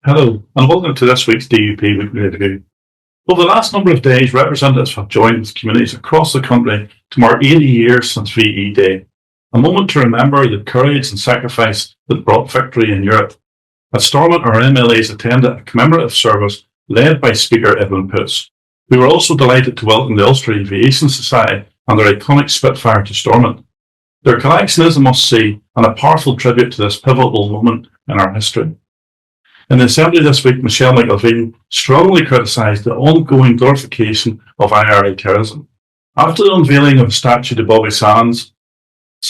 Hello, and welcome to this week's DUP Weekly Review. Over the last number of days, representatives have joined with communities across the country to mark 80 years since VE Day, a moment to remember the courage and sacrifice that brought victory in Europe. At Stormont, our MLAs attended a commemorative service led by Speaker Edwin Poots. We were also delighted to welcome the Ulster Aviation Society and their iconic Spitfire to Stormont. Their collection is a must-see and a powerful tribute to this pivotal moment in our history. In the Assembly this week, Michelle McIlveen strongly criticised the ongoing glorification of IRA terrorism. After the unveiling of a statue to Bobby Sands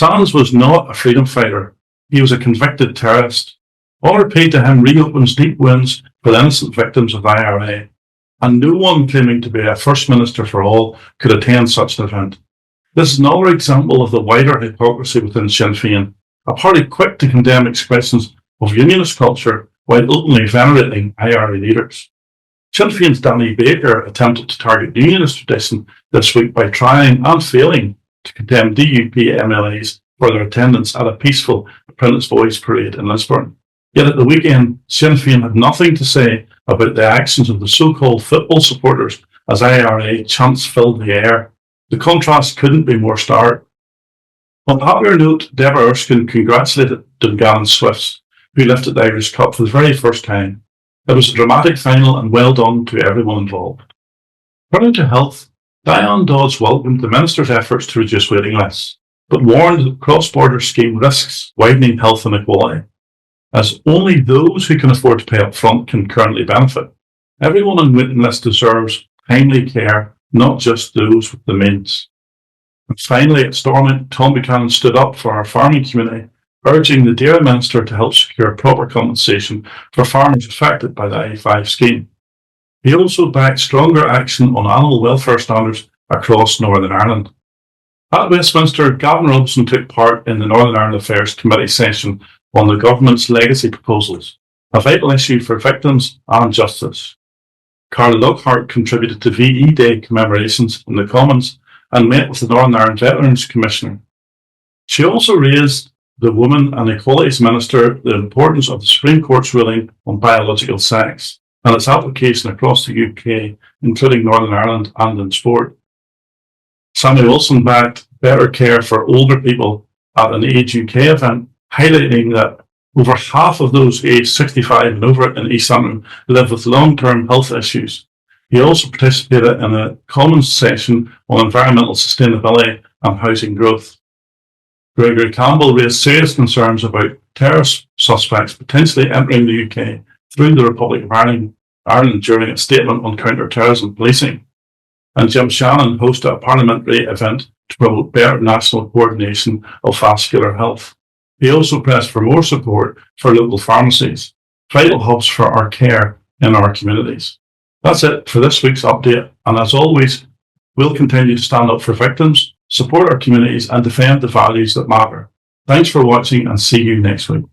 was not a freedom fighter. He was a convicted terrorist. Honour paid to him reopens deep wounds for the innocent victims of the IRA, and no one claiming to be a First Minister for all could attend such an event. This is another example of the wider hypocrisy within Sinn Féin, a party quick to condemn expressions of Unionist culture while openly venerating IRA leaders. Sinn Féin's Danny Baker attempted to target Unionist tradition this week by trying and failing to condemn DUP MLAs for their attendance at a peaceful Apprentice Boys parade in Lisburn. Yet at the weekend, Sinn Féin had nothing to say about the actions of the so-called football supporters as IRA chants filled the air. The contrast couldn't be more stark. On a happier note, Deborah Erskine congratulated Dungannon Swifts, who lifted the Irish Cup for the very first time. It was a dramatic final and well done to everyone involved. Turning to health, Diane Dodds welcomed the Minister's efforts to reduce waiting lists, but warned that the cross-border scheme risks widening health inequality, as only those who can afford to pay up front can currently benefit. Everyone on waiting list deserves timely care, not just those with the means. And finally, at Stormont, Tom Buchanan stood up for our farming community, urging the Dairy Minister to help secure proper compensation for farmers affected by the I-5 scheme. He also backed stronger action on animal welfare standards across Northern Ireland. At Westminster, Gavin Robinson took part in the Northern Ireland Affairs Committee session on the government's legacy proposals, a vital issue for victims and justice. Carla Lockhart contributed to VE Day commemorations in the Commons and met with the Northern Ireland Veterans Commissioner. She also raised the Women and Equalities Minister the importance of the Supreme Court's ruling on biological sex and its application across the UK, including Northern Ireland and in sport. Sammy Wilson backed better care for older people at an Age UK event, highlighting that over half of those aged 65 and over in East Antrim live with long-term health issues. He also participated in a Commons session on environmental sustainability and housing growth. Gregory Campbell raised serious concerns about terrorist suspects potentially entering the UK through the Republic of Ireland during a statement on counter-terrorism policing. And Jim Shannon hosted a parliamentary event to promote better national coordination of vascular health. He also pressed for more support for local pharmacies, vital hubs for our care in our communities. That's it for this week's update, and as always, we'll continue to stand up for victims, support our communities, and defend the values that matter. Thanks for watching, and see you next week.